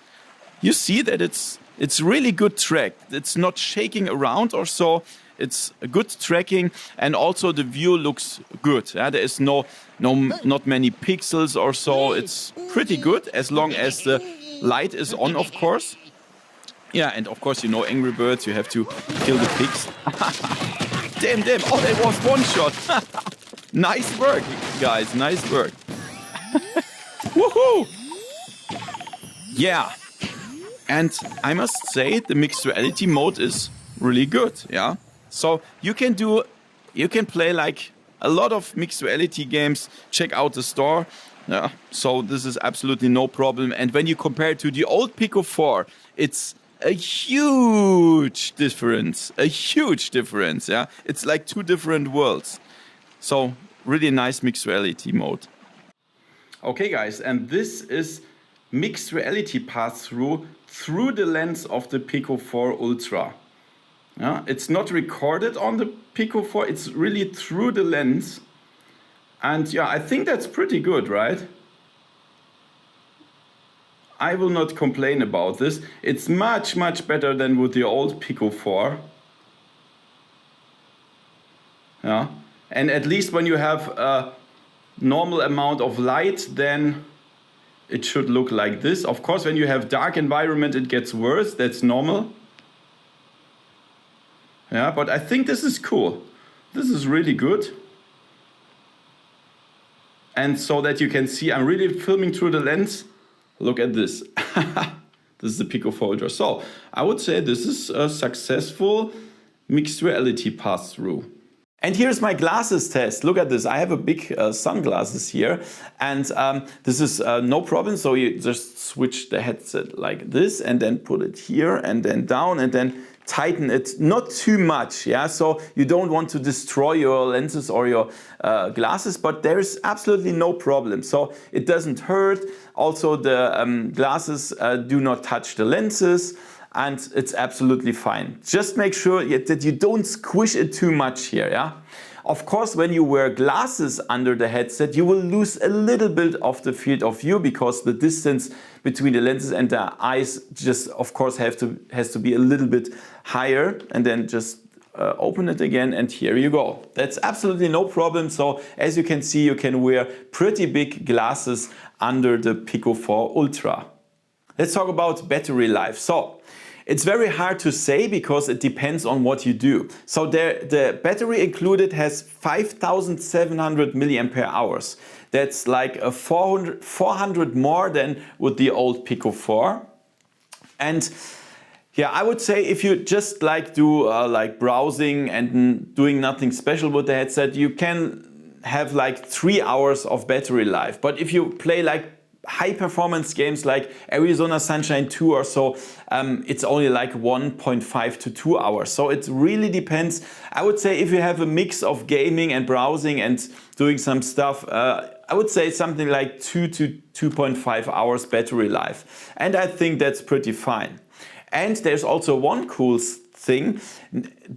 you see that it's really good track. It's not shaking around or so. It's a good tracking, and also the view looks good. Yeah? There is not many pixels or so. It's pretty good as long as the light is on, of course. Yeah, and of course, you know Angry Birds, you have to kill the pigs. Damn. Oh, that was one shot. Nice work, guys. Nice work. Woohoo! Yeah. And I must say, the mixed reality mode is really good. Yeah. So you can play like a lot of mixed reality games. Check out the store. Yeah. So this is absolutely no problem. And when you compare it to the old Pico 4, it's a huge difference, yeah. It's like two different worlds. So really nice mixed reality mode. Okay guys, and this is mixed reality pass-through through the lens of the Pico 4 Ultra. Yeah, it's not recorded on the Pico 4, it's really through the lens. And yeah, I think that's pretty good, right? I will not complain about this. It's much, much better than with the old Pico 4. Yeah. And at least when you have a normal amount of light, then it should look like this. Of course, when you have dark environment, it gets worse. That's normal. Yeah, but I think this is cool. This is really good. And so that you can see, I'm really filming through the lens. Look at this. This is the Pico 4 Ultra. So I would say this is a successful mixed reality pass-through. And here's my glasses test. Look at this. I have a big sunglasses here, and this is no problem. So you just switch the headset like this, and then put it here, and then down, and then tighten it, not too much, yeah? So you don't want to destroy your lenses or your glasses, but there is absolutely no problem. So it doesn't hurt. Also the glasses do not touch the lenses. and it's absolutely fine. Just make sure that you don't squish it too much here, yeah? Of course, when you wear glasses under the headset, you will lose a little bit of the field of view because the distance between the lenses and the eyes just, of course, has to be a little bit higher. And then just open it again, and here you go. That's absolutely no problem. So as you can see, you can wear pretty big glasses under the Pico 4 Ultra. Let's talk about battery life. So it's very hard to say because it depends on what you do. So the battery included has 5,700 milliampere hours. That's like a 400 more than with the old Pico 4. And yeah, I would say if you just do like browsing and doing nothing special with the headset, you can have like 3 hours of battery life. But if you play like high performance games like Arizona Sunshine 2 or so, it's only like 1.5 to 2 hours. So it really depends. I would say if you have a mix of gaming and browsing and doing some stuff, I would say something like 2 to 2.5 hours battery life. And I think that's pretty fine. And there's also one cool thing.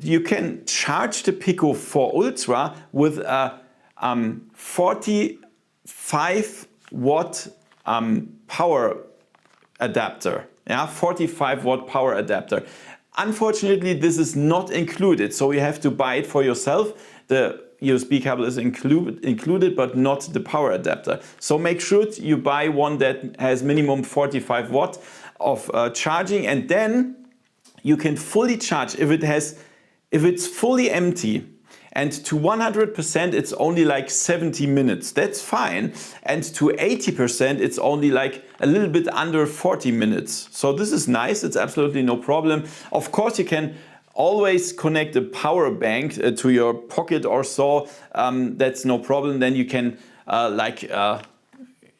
You can charge the Pico 4 Ultra with a 45 watt power adapter, 45 watt power adapter. Unfortunately, this is not included, so you have to buy it for yourself. The USB cable is included, but not the power adapter. So make sure you buy one that has minimum 45 watt of charging, and then you can fully charge if it's fully empty. And to 100% it's only like 70 minutes. That's fine. And to 80% it's only like a little bit under 40 minutes. So this is nice. It's absolutely no problem. Of course, you can always connect a power bank to your pocket or so. That's no problem. Then you can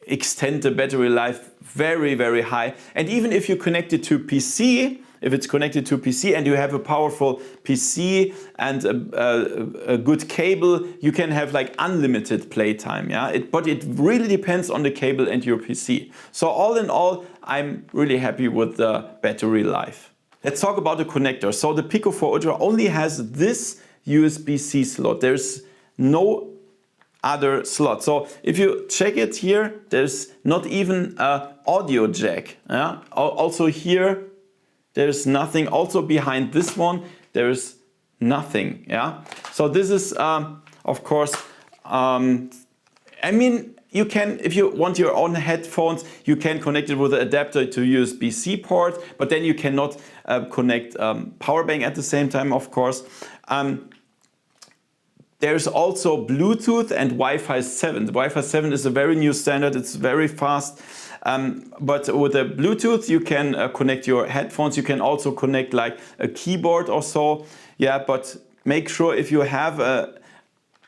extend the battery life very, very high. And even if you connect it to PC, if it's connected to a PC and you have a powerful PC and a good cable, you can have like unlimited playtime. Yeah, but it really depends on the cable and your PC. So all in all, I'm really happy with the battery life. Let's talk about the connector. So the Pico 4 Ultra only has this USB-C slot. There's no other slot. So if you check it here, there's not even an audio jack. Yeah? Also here, there's nothing. Also behind this one, there's nothing. Yeah. So this is, of course, I mean, you can, if you want your own headphones, you can connect it with an adapter to USB-C port, but then you cannot connect power bank at the same time, of course. There's also Bluetooth and Wi-Fi 7. The Wi-Fi 7 is a very new standard. It's very fast. But with the Bluetooth, you can connect your headphones. You can also connect like a keyboard or so. Yeah, but make sure if you have a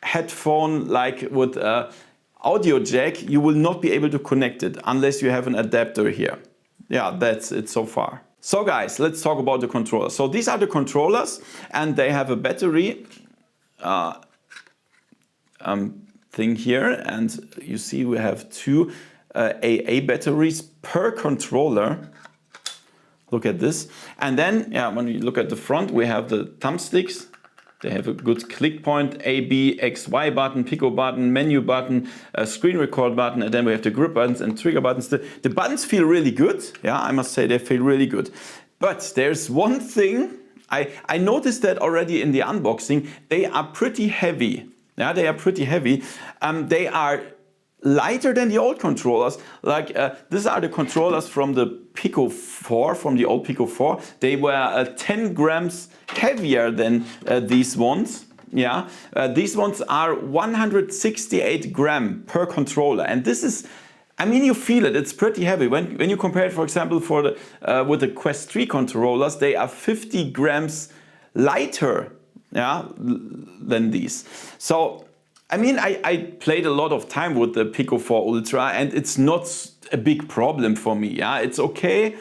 headphone like with an audio jack, you will not be able to connect it unless you have an adapter here. Yeah, that's it so far. So guys, let's talk about the controllers. So these are the controllers, and they have a battery thing here, and you see we have two AA batteries per controller. Look at this. And then, yeah, when you look at the front, we have the thumbsticks. They have a good click point, A, B, X, Y button, Pico button, menu button, screen record button, and then we have the grip buttons and trigger buttons. The buttons feel really good. Yeah, I must say they feel really good. But there's one thing, I noticed that already in the unboxing, they are pretty heavy. Yeah, they are pretty heavy. They are lighter than the old controllers. Like these are the controllers from the Pico 4, from the old Pico 4. They were 10 grams heavier than these ones. Yeah, these ones are 168 gram per controller, and this is, I mean, you feel it. It's pretty heavy. When you compare it, for example, with the Quest 3 controllers, they are 50 grams lighter, yeah, than these. So I mean, I played a lot of time with the Pico 4 Ultra, and it's not a big problem for me. Yeah, it's okay.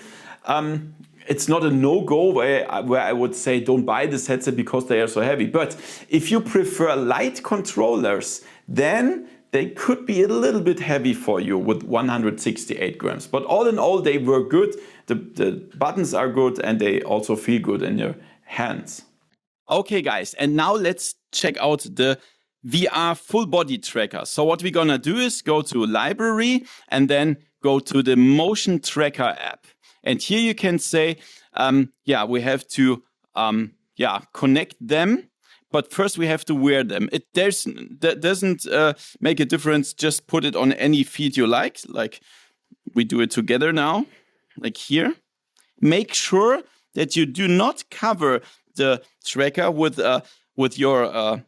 It's not a no-go where I would say don't buy this headset because they are so heavy. But if you prefer light controllers, then they could be a little bit heavy for you with 168 grams. But all in all, they were good. the buttons are good and they also feel good in your hands. Okay, guys, and now let's check out the VR full body tracker. So what we're gonna do is go to library and then go to the motion tracker app. And here you can say, we have to connect them. But first we have to wear them. That doesn't make a difference. Just put it on any feet you like we do it together now, like here. Make sure that you do not cover the tracker with your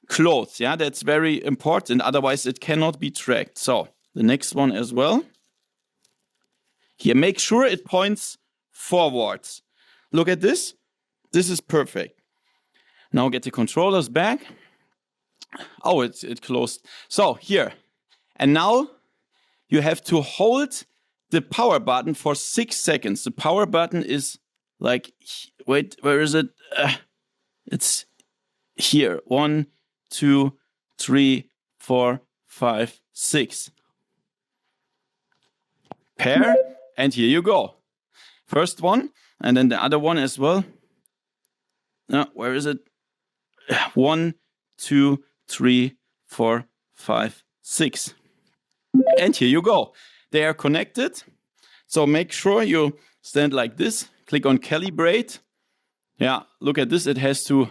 clothes. Yeah, that's very important. Otherwise, it cannot be tracked. So the next one as well. Here, make sure it points forwards. Look at this. This is perfect. Now get the controllers back. Oh, it closed. So here. And now you have to hold the power button for 6 seconds. The power button is like, wait, where is it? It's here. 1, 2, 3, 4, 5, 6. Pair, and here you go. First one, and then the other one as well. Where is it? 1, 2, 3, 4, 5, 6. And here you go. They are connected. So make sure you stand like this. Click on calibrate. Yeah, look at this. It has to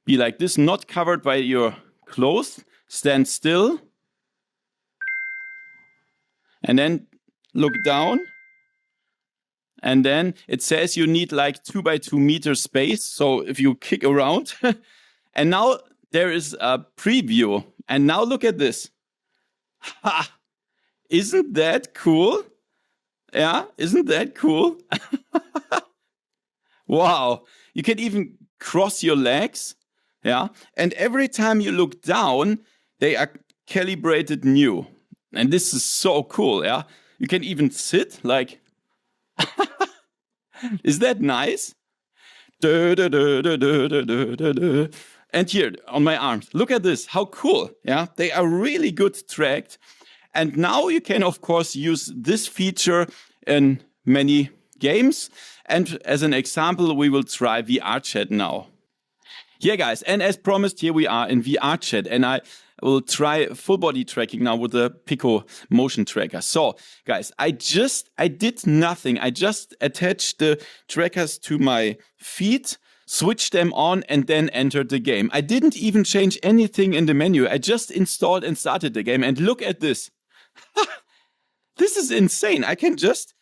be like this, not covered by your clothes. Stand still. And then look down. And then it says you need like 2 by 2 meter space. So if you kick around. And now there is a preview. And now look at this. Ha! Isn't that cool? Yeah, isn't that cool? Wow. You can even cross your legs. Yeah. And every time you look down, they are calibrated new. And this is so cool. Yeah. You can even sit like, is that nice? And here on my arms, look at this. How cool. Yeah. They are really good tracked. And now you can, of course, use this feature in many games. And as an example, we will try VR chat now. Yeah, guys, and as promised, here we are in VR chat, and I will try full body tracking now with the Pico motion tracker. So, guys, I did nothing. I just attached the trackers to my feet, switched them on, and then entered the game. I didn't even change anything in the menu. I just installed and started the game, and look at this. This is insane. I can just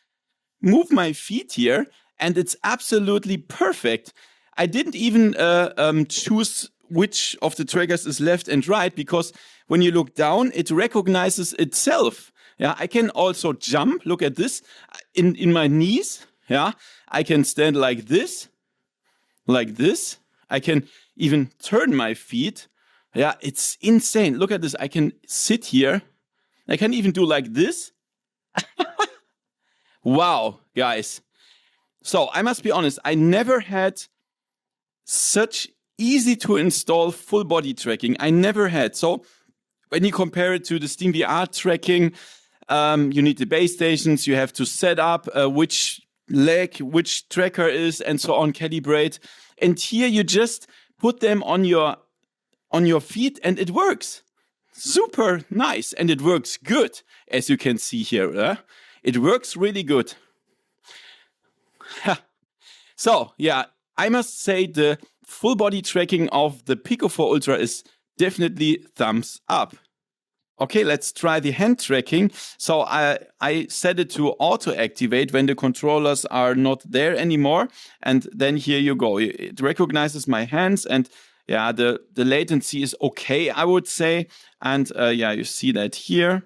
move my feet here and it's absolutely perfect. I didn't even choose which of the trackers is left and right because when you look down, it recognizes itself. Yeah, I can also jump. Look at this in my knees. Yeah, I can stand like this. I can even turn my feet. Yeah, it's insane. Look at this. I can sit here. I can even do like this. Wow, guys. So I must be honest, I never had such easy to install full body tracking. I never had. So when you compare it to the Steam VR tracking, you need the base stations. You have to set up which leg, which tracker is, and so on, calibrate. And here you just put them on your feet and it works. Super nice. And it works good, as you can see here. It works really good. So, yeah, I must say the full body tracking of the Pico 4 Ultra is definitely thumbs up. Okay, let's try the hand tracking. So I set it to auto activate when the controllers are not there anymore. And then here you go. It recognizes my hands and yeah, the latency is okay, I would say. And yeah, you see that here.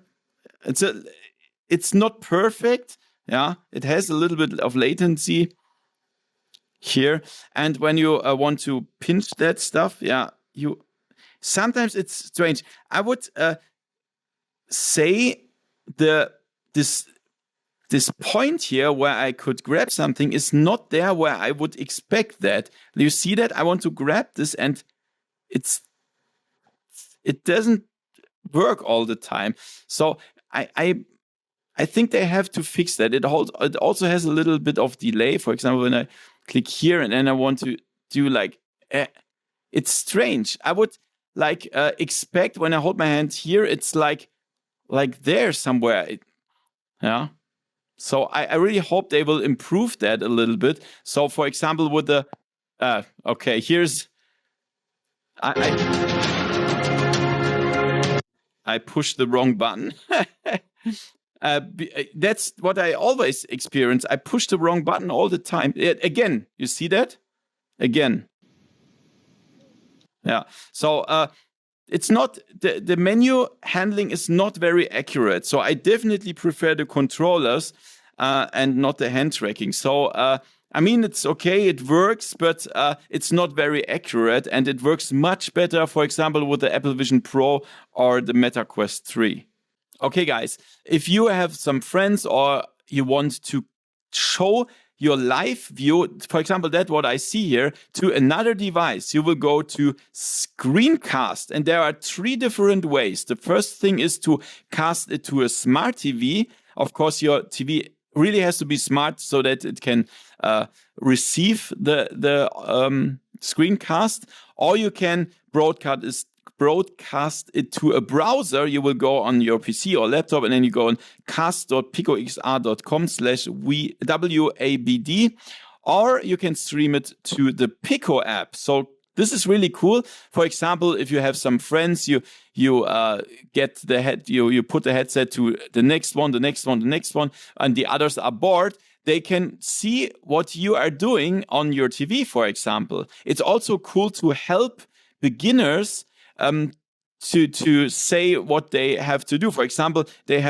It's not perfect. Yeah, it has a little bit of latency here. And when you want to pinch that stuff, yeah, sometimes it's strange. I would say this point here where I could grab something is not there where I would expect that. You see that? I want to grab this and it doesn't work all the time. So I I think they have to fix that. It also has a little bit of delay. For example, when I click here and then I want to do like, it's strange. I would like expect when I hold my hand here, it's like there somewhere. Yeah. So I really hope they will improve that a little bit. So for example, with the, okay, here's, I pushed the wrong button. That's what I always experience. I push the wrong button all the time. Again, you see that? Again. Yeah. So it's not, the menu handling is not very accurate. So I definitely prefer the controllers and not the hand tracking. So I mean, it's okay, it works, but it's not very accurate, and it works much better, for example, with the Apple Vision Pro or the Meta Quest 3. Okay, guys, if you have some friends or you want to show your live view, for example, that's what I see here, to another device, you will go to Screencast, and there are 3 different ways. The first thing is to cast it to a smart TV. Of course, your TV really has to be smart so that it can receive the screencast, or you can broadcast it to a browser. You will go on your PC or laptop, and then you go on cast.picoxr.com/WABD, or you can stream it to the Pico app. So this is really cool. For example, if you have some friends, you get you put the headset to the next one, and the others are bored. They can see what you are doing on your TV, for example. It's also cool to help beginners to say what they have to do. For example, they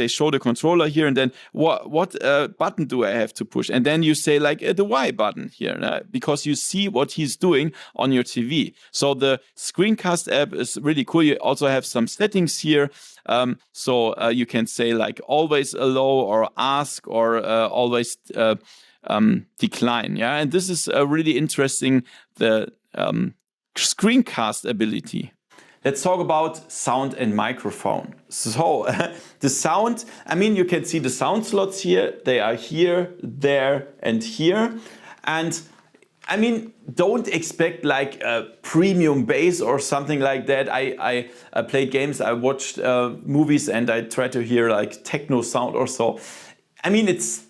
show the controller here, and then what button do I have to push? And then you say like the Y button here, because you see what he's doing on your TV. So the Screencast app is really cool. You also have some settings here. So you can say like always allow or ask or always decline. Yeah, and this is really interesting, the Screencast ability. Let's talk about sound and microphone. So the sound, I mean, you can see the sound slots here. They are here, there, and here. And I mean, don't expect like a premium bass or something like that. I play games, I watched movies, and I try to hear like techno sound or so. I mean, it's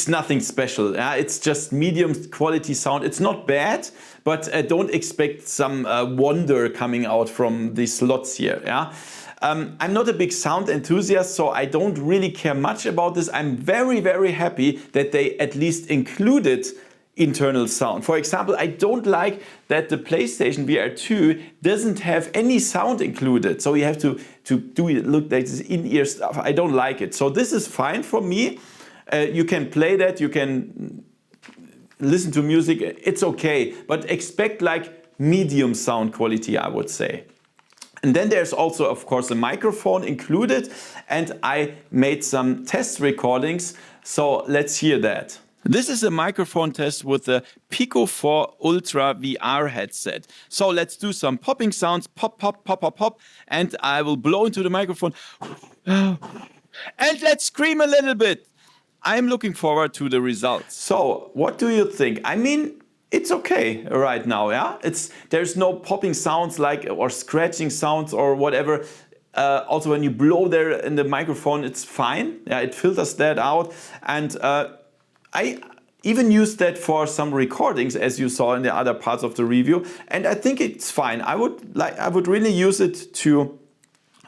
nothing special. Yeah? It's just medium quality sound. It's not bad, but don't expect some wonder coming out from these slots here. Yeah? I'm not a big sound enthusiast, so I don't really care much about this. I'm very, very happy that they at least included internal sound. For example, I don't like that the PlayStation VR 2 doesn't have any sound included. So you have to do it, look like this in-ear stuff. I don't like it. So this is fine for me. You can play that, you can listen to music, it's okay, but expect like medium sound quality, I would say. And then there's also, of course, a microphone included, and I made some test recordings, so let's hear that. This is a microphone test with the Pico 4 Ultra VR headset. So let's do some popping sounds, pop, pop, pop, pop, pop, and I will blow into the microphone. And let's scream a little bit. I'm looking forward to the results. So, what do you think? I mean, it's okay right now, yeah? There's no popping sounds or scratching sounds or whatever. Also, when you blow there in the microphone, it's fine. Yeah, it filters that out. And I even used that for some recordings, as you saw in the other parts of the review. And I think it's fine. I would really use it to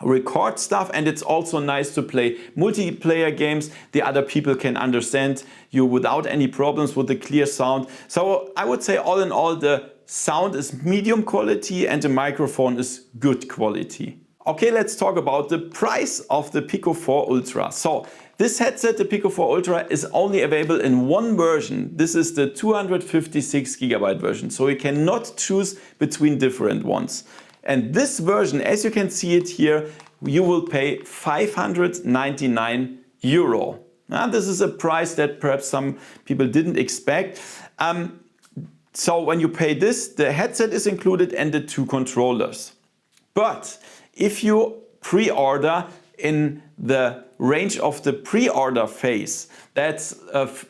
record stuff, and it's also nice to play multiplayer games. The other people can understand you without any problems with the clear sound. So I would say all in all, the sound is medium quality and the microphone is good quality. Okay, let's talk about the price of the Pico 4 Ultra. So this headset, the Pico 4 Ultra, is only available in one version. This is the 256GB version, so you cannot choose between different ones. And this version, as you can see it here, you will pay 599 euro. Now, this is a price that perhaps some people didn't expect. So when you pay this, the headset is included and the 2 controllers. But if you pre-order in the range of the pre-order phase, that's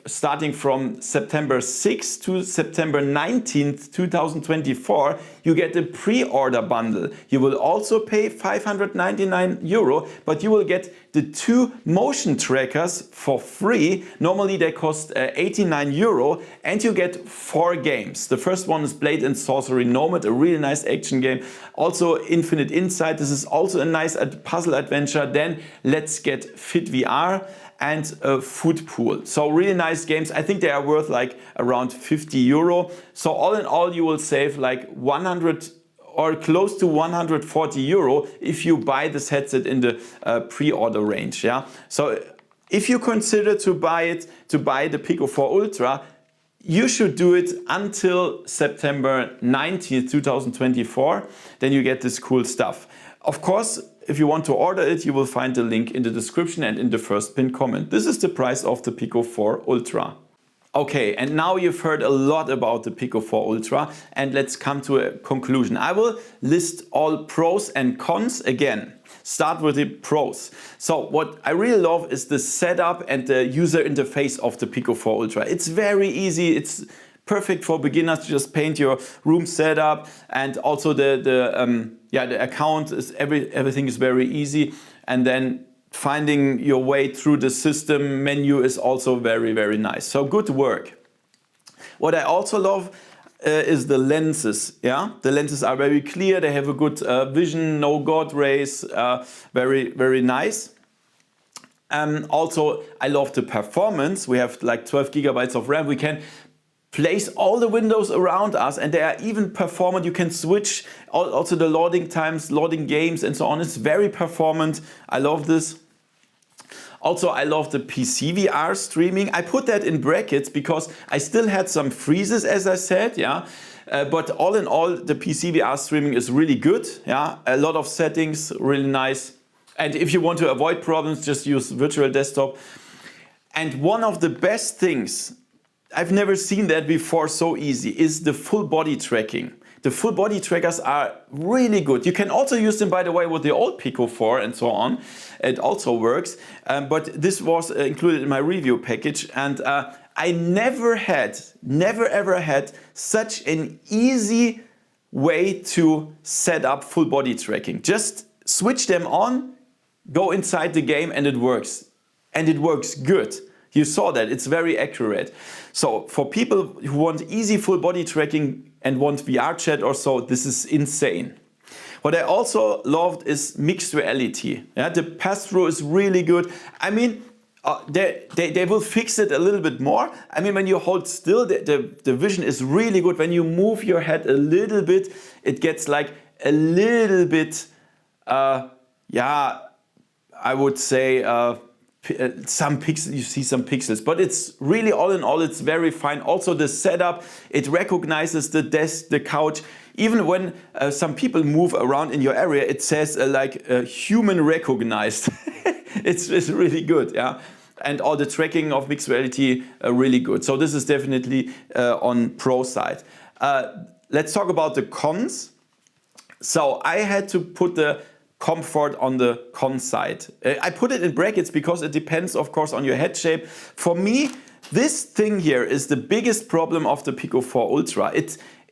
starting from September 6th to September 19th, 2024, you get a pre-order bundle. You will also pay 599 euro, but you will get the 2 motion trackers for free. Normally they cost 89 euro, and you get 4 games. The first one is Blade and Sorcery Nomad, a really nice action game. Also Infinite Insight, this is also a nice puzzle adventure. Then Let's Get Fit VR and Food Pool. So really nice games. I think they are worth like around 50 euro. So all in all, you will save like 100 or close to 140 euro if you buy this headset in the pre-order range. Yeah. So if you consider to buy the Pico 4 Ultra, you should do it until September 19th, 2024. Then you get this cool stuff. Of course, if you want to order it, you will find the link in the description and in the first pinned comment. This is the price of the Pico 4 Ultra. Okay, and now you've heard a lot about the Pico 4 Ultra, and let's come to a conclusion. I will list all pros and cons again. Start with the pros. So what I really love is the setup and the user interface of the Pico 4 Ultra. It's very easy. It's perfect for beginners to just paint your room setup, and also the account is everything is very easy, and then finding your way through the system menu is also very, very nice. So good work. What I also love is the lenses. Yeah, the lenses are very clear. They have a good vision, no God rays, very, very nice. Also, I love the performance. We have like 12 gigabytes of RAM. We can place all the windows around us, and they are even performant. You can switch also the loading times, loading games and so on. It's very performant. I love this. Also, I love the psvr streaming. I put that in brackets because I still had some freezes, as I said, yeah. But all in all, the psvr streaming is really good, yeah. A lot of settings, really nice. And if you want to avoid problems, just use virtual desktop. And one of the best things, I've never seen that before so easy, is the full body tracking. The full body trackers are really good. You can also use them, by the way, with the old Pico 4 and so on. It also works. But this was included in my review package. And I never ever had such an easy way to set up full body tracking. Just switch them on, go inside the game, and it works. And it works good. You saw that, it's very accurate. So for people who want easy full body tracking and want VR chat or so, this is insane. What I also loved is mixed reality. Yeah, the pass-through is really good. I mean, they will fix it a little bit more. I mean, when you hold still, the vision is really good. When you move your head a little bit, it gets like a little bit, yeah, I would say, some pixels, you see some pixels, but it's really all in all, it's very fine. Also the setup, it recognizes the desk, the couch. Even when some people move around in your area, it says like human recognized. it's really good, yeah. And all the tracking of mixed reality, really good. So this is definitely on pro side. Let's talk about the cons. So I had to put the comfort on the con side. I put it in brackets because it depends, of course, on your head shape. For me, this thing here is the biggest problem of the Pico 4 Ultra.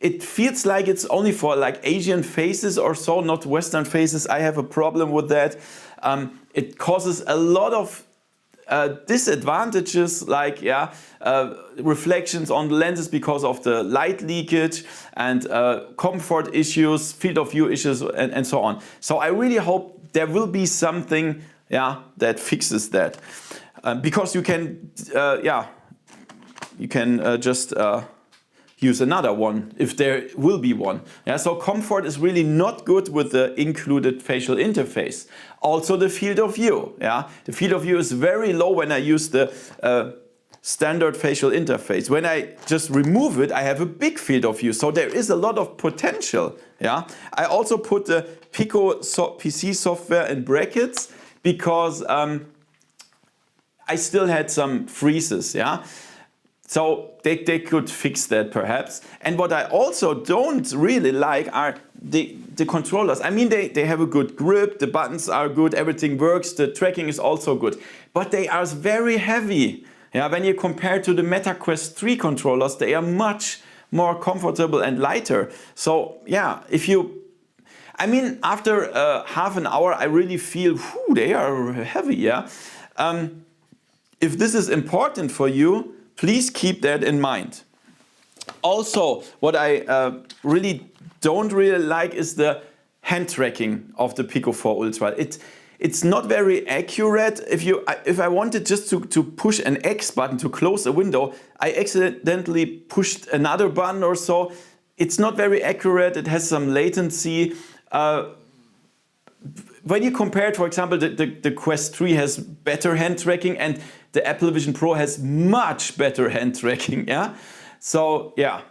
It feels like it's only for like Asian faces or so, not Western faces. I have a problem with that. It causes a lot of disadvantages, like reflections on the lenses because of the light leakage, and comfort issues, field of view issues, and so on. So I really hope there will be something that fixes that, because you can just use another one if there will be one. Yeah, so comfort is really not good with the included facial interface. Also the field of view. Yeah, the field of view is very low when I use the standard facial interface. When I just remove it, I have a big field of view. So there is a lot of potential. Yeah, I also put the Pico PC software in brackets because I still had some freezes. Yeah. So they could fix that perhaps. And what I also don't really like are the controllers. I mean, they have a good grip, the buttons are good, everything works, the tracking is also good. But they are very heavy. Yeah, when you compare to the Meta Quest 3 controllers, they are much more comfortable and lighter. So yeah, I mean, after half an hour, I really feel, whew, they are heavy, yeah. If this is important for you, please keep that in mind. Also, what I don't really like is the hand tracking of the Pico 4 Ultra. It's not very accurate. If I wanted just to push an X button to close a window, I accidentally pushed another button or so. It's not very accurate. It has some latency. When you compare it, for example, the Quest 3 has better hand tracking and the Apple Vision Pro has much better hand tracking, yeah? So, yeah,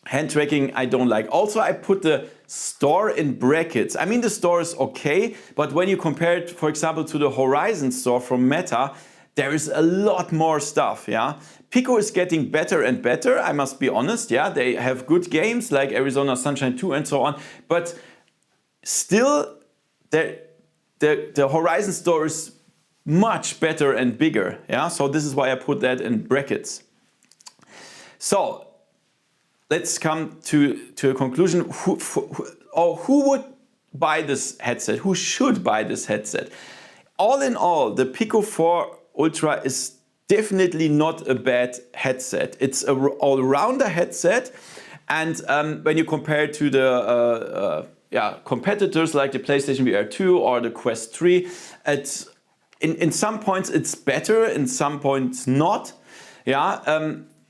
hand tracking I don't like. Also, I put the store in brackets. I mean, the store is okay, but when you compare it, for example, to the Horizon store from Meta, there is a lot more stuff, yeah? Pico is getting better and better, I must be honest, yeah? They have good games like Arizona Sunshine 2 and so on, but still, the Horizon store is much better and bigger. Yeah, so this is why I put that in brackets. So let's come to a conclusion. Who would buy this headset? Who should buy this headset? All in all, the Pico 4 Ultra is definitely not a bad headset. It's an all-rounder headset, and when you compare it to the competitors like the PlayStation VR 2 or the Quest 3, in some points it's better, in some points not. Yeah,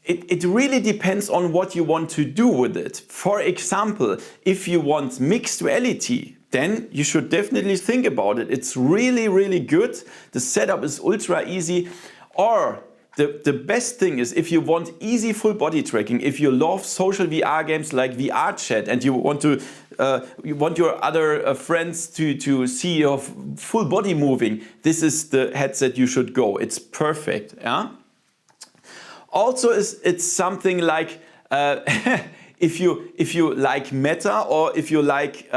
it really depends on what you want to do with it. For example, if you want mixed reality, then you should definitely think about it. It's really, really good. The setup is ultra easy. Or the best thing is if you want easy full body tracking, if you love social VR games like VR Chat and you want your other friends to see your full body moving, this is the headset you should go. It's perfect. Yeah. Also, it's something like if you like Meta or if you like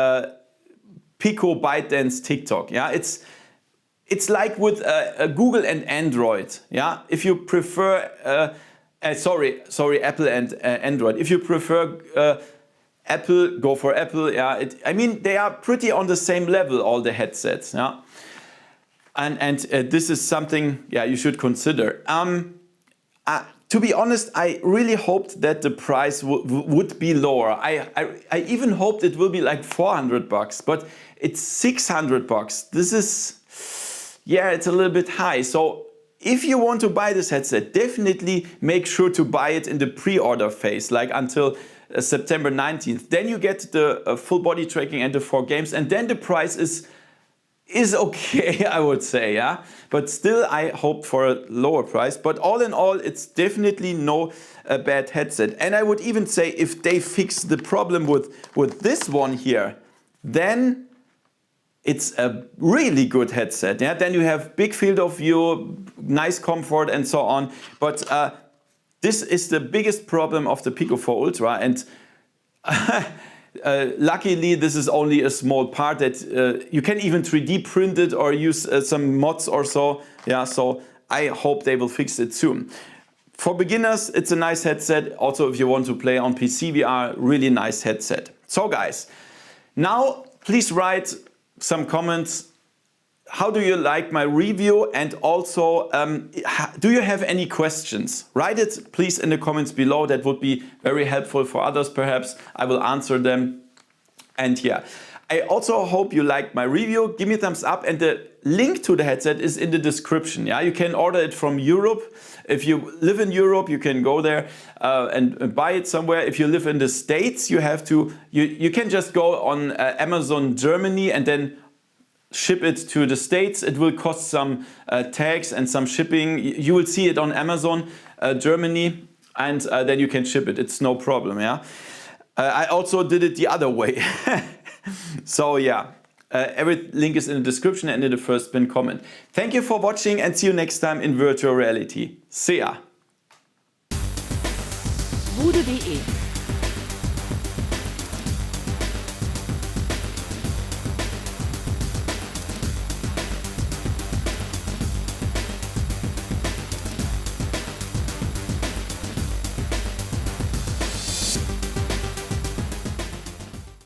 Pico, ByteDance, TikTok. Yeah, it's like with Google and Android. Yeah, if you prefer, Apple and Android. If you prefer Apple, go for Apple. Yeah, I mean they are pretty on the same level, all the headsets. Yeah, and this is something you should consider. To be honest, I really hoped that the price would be lower. I even hoped it will be like $400, but it's $600. This is, it's a little bit high. So if you want to buy this headset, definitely make sure to buy it in the pre-order phase, like until September 19th. Then you get the full body tracking and the 4 games, and then the price is okay, I would say, yeah. But still, I hope for a lower price. But all in all, it's definitely no bad headset. And I would even say if they fix the problem with this one here, then it's a really good headset. Yeah, then you have big field of view, nice comfort, and so on. But this is the biggest problem of the Pico 4 Ultra, and luckily, this is only a small part that you can even 3D print it or use some mods or so. Yeah, so I hope they will fix it soon. For beginners, it's a nice headset. Also, if you want to play on psvr, really nice headset. So guys, now please write some comments. How do you like my review? And also, do you have any questions? Write it please in the comments below. That would be very helpful for others perhaps. I will answer them. And yeah, I also hope you liked my review. Give me a thumbs up, and the link to the headset is in the description. Yeah, you can order it from Europe. If you live in Europe, you can go there and buy it somewhere. If you live in the States, you have to, you can just go on Amazon Germany and then ship it to the States. It will cost some tax and some shipping. You will see it on Amazon Germany, and then you can ship it. It's no problem, yeah. I also did it the other way. So yeah, every link is in the description and in the first pinned comment. Thank you for watching, and see you next time in virtual reality. See ya. VoodooDE.